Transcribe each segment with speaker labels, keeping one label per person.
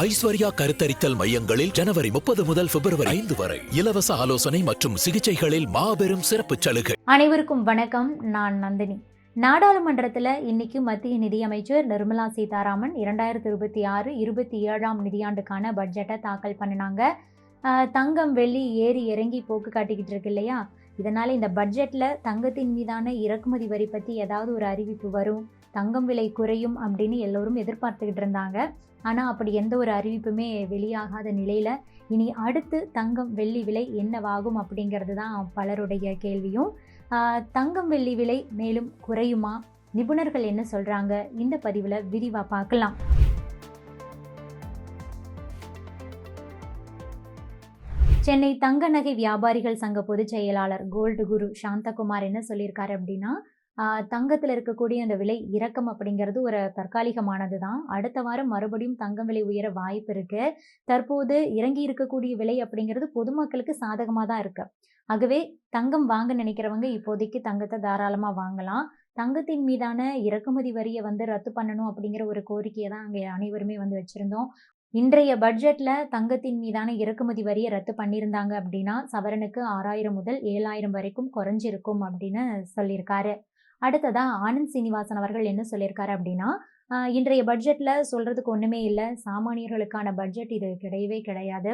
Speaker 1: ஐஸ்வர்யா கருத்தரித்தல் மையங்களில் ஜனவரி 30 முதல் பிப்ரவரி 5 வரை இலவச ஆலோசனை மற்றும் சிகிச்சைகளில் மாபெரும் சிறப்பு சலுகை.
Speaker 2: அனைவருக்கும் வணக்கம். நான் நந்தினி. நாடாளுமன்றத்தில் இன்னைக்கு மத்திய நிதியமைச்சர் நிர்மலா சீதாராமன் 2026-27 நிதியாண்டுக்கான பட்ஜெட்டை தாக்கல் பண்ணினாங்க. தங்கம் வெள்ளி ஏறி இறங்கி போக்கு காட்டிக்கிட்டு இருக்கு இல்லையா? இதனால் இந்த பட்ஜெட்டில் தங்கத்தின் மீதான இறக்குமதி வரி பற்றி ஏதாவது ஒரு அறிவிப்பு வரும், தங்கம் விலை குறையும் அப்படின்னு எல்லோரும் எதிர்பார்த்துக்கிட்டு இருந்தாங்க. ஆனால் அப்படி எந்த ஒரு அறிவிப்புமே வெளியாகாத நிலையில் இனி அடுத்து தங்கம் வெள்ளி விலை என்னவாகும் அப்படிங்கிறது தான் பலருடைய கேள்வியும். தங்கம் வெள்ளி விலை மேலும் குறையுமா, நிபுணர்கள் என்ன சொல்கிறாங்க, இந்த பதிவில் விரிவாக பார்க்கலாம். சென்னை தங்க நகை வியாபாரிகள் சங்க பொதுச் செயலாளர் கோல்டு குரு சாந்தகுமார் என்ன சொல்லியிருக்காரு அப்படின்னா, தங்கத்தில் இருக்கக்கூடிய அந்த விலை இறக்கம் அப்படிங்கிறது ஒரு தற்காலிகமானது தான். அடுத்த வாரம் மறுபடியும் தங்கம் விலை உயர வாய்ப்பு இருக்கு. தற்போது இறங்கி இருக்கக்கூடிய விலை அப்படிங்கிறது பொதுமக்களுக்கு சாதகமாக தான் இருக்கு. ஆகவே தங்கம் வாங்க நினைக்கிறவங்க இப்போதைக்கு தங்கத்தை தாராளமாக வாங்கலாம். தங்கத்தின் மீதான இறக்குமதி வரியை ரத்து பண்ணணும் அப்படிங்கிற ஒரு கோரிக்கையை தான் அங்கே அனைவருமே வச்சிருந்தோம். இன்றைய பட்ஜெட்ல தங்கத்தின் மீதான இறக்குமதி வரியை ரத்து பண்ணியிருந்தாங்க அப்படின்னா சவரனுக்கு 6000 முதல் 7000 வரைக்கும் குறைஞ்சிருக்கும் அப்படின்னு சொல்லியிருக்காரு. அடுத்ததா ஆனந்த் சீனிவாசன் அவர்கள் என்ன சொல்லியிருக்காரு அப்படின்னா, இன்றைய பட்ஜெட்ல சொல்றதுக்கு ஒண்ணுமே இல்லை, சாமானியர்களுக்கான பட்ஜெட் இது கிடையவே கிடையாது.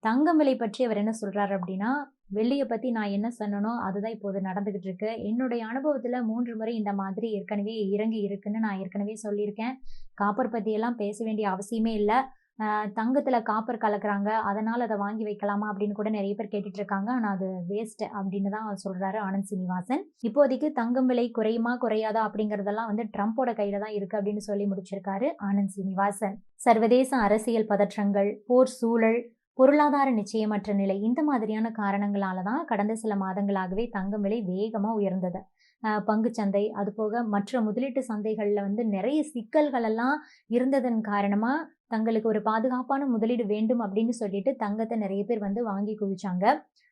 Speaker 2: தங்கம் விலை பற்றி அவர் என்ன சொல்றாரு அப்படின்னா, வெள்ளியை பத்தி நான் என்ன சொன்னனோ அதுதான் இப்போது நடந்துகிட்டு இருக்கு. என்னுடைய அனுபவத்துல 3 முறை இந்த மாதிரி ஏற்கனவே இறங்கி இருக்குன்னு நான் ஏற்கனவே சொல்லியிருக்கேன். காப்பர் பத்தி எல்லாம் பேச வேண்டிய அவசியமே இல்லை. தங்கத்துல காப்பர் கலக்குறாங்க, அதனால அதை வாங்கி வைக்கலாமா அப்படின்னு கூட நிறைய பேர் கேட்டுட்டு இருக்காங்க. ஆனா அது வேஸ்ட் அப்படின்னு தான் சொல்றாரு ஆனந்த் சீனிவாசன். இப்போதைக்கு தங்கம் விலை குறையுமா குறையாதா அப்படிங்கறதெல்லாம் ட்ரம்போட கையில தான் இருக்கு அப்படின்னு சொல்லி முடிச்சிருக்காரு ஆனந்த் சீனிவாசன். சர்வதேச அரசியல் பதற்றங்கள், போர் சூழல், பொருளாதார நிச்சயமற்ற நிலை, இந்த மாதிரியான காரணங்களால தான் கடந்த சில மாதங்களாகவே தங்கம் விலை வேகமா உயர்ந்தது. பங்குச்சந்தை அது போக மற்ற முதலீட்டு சந்தைகளில் நிறைய சிக்கல்கள் எல்லாம் இருந்ததன் காரணமா தங்களுக்கு ஒரு பாதுகாப்பான முதலீடு வேண்டும் அப்படின்னு சொல்லிட்டு தங்கத்தை நிறைய பேர் வாங்கி குவிச்சாங்க.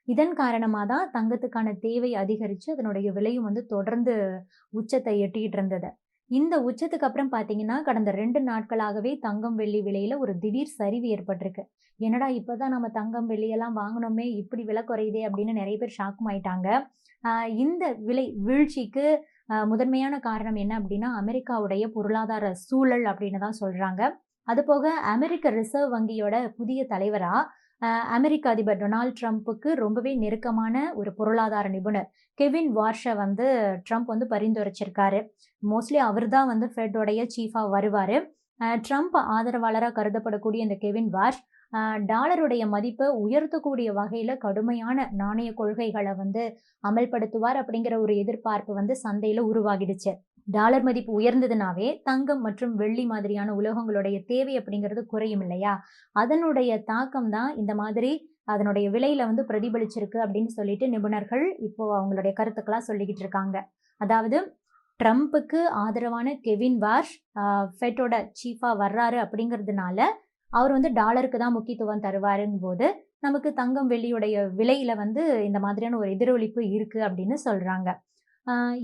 Speaker 2: இதன் காரணமாக தான் தங்கத்துக்கான தேவை அதிகரித்து அதனுடைய விலையும் தொடர்ந்து உச்சத்தை எட்டிக்கிட்டு இருந்தது. இந்த உச்சத்துக்கு அப்புறம் பார்த்தீங்கன்னா கடந்த 2 நாட்களாகவே தங்கம் வெள்ளி விலையில ஒரு திடீர் சரிவு ஏற்பட்டிருக்கு. என்னடா இப்போதான் நம்ம தங்கம் வெள்ளியெல்லாம் வாங்கினோமே, இப்படி விலை குறையுதே அப்படின்னு நிறைய பேர் ஷாக்கும் ஆயிட்டாங்க. இந்த விலை வீழ்ச்சிக்கு முதன்மையான காரணம் என்ன அப்படின்னா அமெரிக்காவுடைய பொருளாதார சூழல் அப்படின்னு தான் சொல்றாங்க. அது போக அமெரிக்க ரிசர்வ் வங்கியோட புதிய தலைவரா அமெரிக்க அதிபர் டொனால்ட் ட்ரம்ப்புக்கு ரொம்பவே நெருக்கமான ஒரு பொருளாதார நிபுணர் கெவின் வார்ஷை ட்ரம்ப் பரிந்துரைச்சிருக்காரு. மோஸ்ட்லி அவர் தான் ஃபெட்டோடைய சீஃபா வருவாரு. ட்ரம்ப் ஆதரவாளராக கருதப்படக்கூடிய இந்த கெவின் வார்ஷ் டாலருடைய மதிப்பை உயர்த்தக்கூடிய வகையில கடுமையான நாணய கொள்கைகளை அமல்படுத்துவார் அப்படிங்கிற ஒரு எதிர்பார்ப்பு சந்தையில உருவாகிடுச்சு. டாலர் மதிப்பு உயர்ந்ததுனாவே தங்கம் மற்றும் வெள்ளி மாதிரியான உலோகங்களுடைய தேவை அப்படிங்கிறது குறையும் இல்லையா? அதனுடைய தாக்கம் தான் இந்த மாதிரி அதனுடைய விலையில பிரதிபலிச்சிருக்கு அப்படின்னு சொல்லிட்டு நிபுணர்கள் இப்போ அவங்களுடைய கருத்துக்களா சொல்லிக்கிட்டு இருக்காங்க. அதாவது ட்ரம்ப்புக்கு ஆதரவான கெவின் வார்ஷ் ஃபெட்டோட சீஃபா வர்றாரு அப்படிங்கிறதுனால அவர் டாலருக்கு தான் முக்கியத்துவம் தருவாருங்கும் போது நமக்கு தங்கம் வெள்ளியுடைய விலையில இந்த மாதிரியான ஒரு எதிரொலிப்பு இருக்கு அப்படின்னு சொல்றாங்க.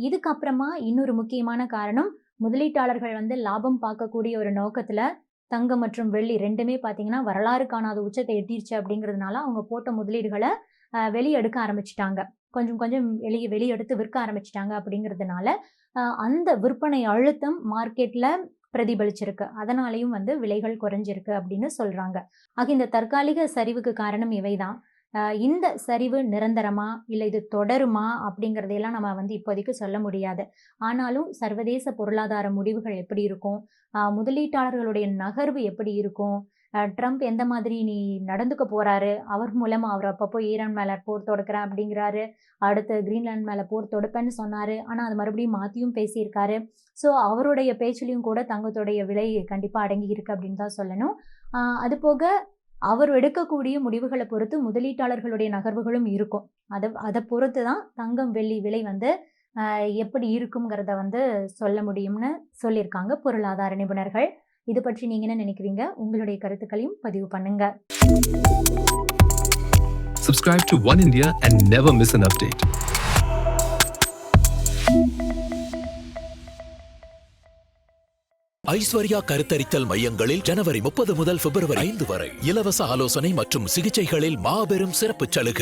Speaker 2: இதுக்கப்புறமா இன்னொரு முக்கியமான காரணம், முதலீட்டாளர்கள் லாபம் பார்க்கக்கூடிய ஒரு நோக்கத்துல தங்கம் மற்றும் வெள்ளி ரெண்டுமே பார்த்தீங்கன்னா வரலாறு காணாத உச்சத்தை எட்டிருச்சு அப்படிங்கிறதுனால அவங்க போட்ட முதலீடுகளை வெளியெடுக்க ஆரம்பிச்சிட்டாங்க. கொஞ்சம் கொஞ்சம் வெளியெடுத்து விற்க ஆரம்பிச்சிட்டாங்க. அப்படிங்கிறதுனால அந்த விற்பனை அழுத்தம் மார்க்கெட்ல பிரதிபலிச்சிருக்கு. அதனாலையும் விலைகள் குறைஞ்சிருக்கு அப்படின்னு சொல்றாங்க. ஆக இந்த தற்காலிக சரிவுக்கு காரணம் இவைதான். இந்த சரிவு நிரந்தரமா இல்லை இது தொடருமா அப்படிங்கிறதையெல்லாம் நம்ம இப்போதைக்கு சொல்ல முடியாது. ஆனாலும் சர்வதேச பொருளாதார முடிவுகள் எப்படி இருக்கும், முதலீட்டாளர்களுடைய நகர்வு எப்படி இருக்கும், ட்ரம்ப் எந்த மாதிரி நீ நடந்துக்க போறாரு, அவர் மூலமா அவர் அப்பப்போ ஈரான் மேல போர் தொடுக்கிறேன் அப்படிங்கிறாரு, அடுத்து கிரீன்லாந்து மேல போர் தொடுப்பேன்னு சொன்னாரு, ஆனா அது மறுபடியும் மாத்தியும் பேசியிருக்காரு. ஸோ அவருடைய பேச்சிலையும் கூட தங்கத்துடைய விலை கண்டிப்பா அடங்கி இருக்கு அப்படின்னு தான் சொல்லணும். அது போக அவர் எடுக்கக்கூடிய முடிவுகளை பொறுத்து முதலீட்டாளர்களுடைய நகர்வுகளும் இருக்கும். அதை பொறுத்து தான் தங்கம் வெள்ளி விலை எப்படி இருக்குங்கிறத சொல்ல முடியும்னு சொல்லியிருக்காங்க பொருளாதார நிபுணர்கள். இது பற்றி நீங்க என்ன நினைக்கிறீங்க? உங்களுடைய கருத்துக்களையும் பதிவு பண்ணுங்க.
Speaker 3: Subscribe to One India and never miss an update.
Speaker 1: Aishwarya கருத்தரித்தல் மையங்களில் ஜனவரி 30 முதல் பிப்ரவரி 5 வரை இலவச ஆலோசனை மற்றும் சிகிச்சைகளில் மாபெரும் சிறப்பு சலுகை.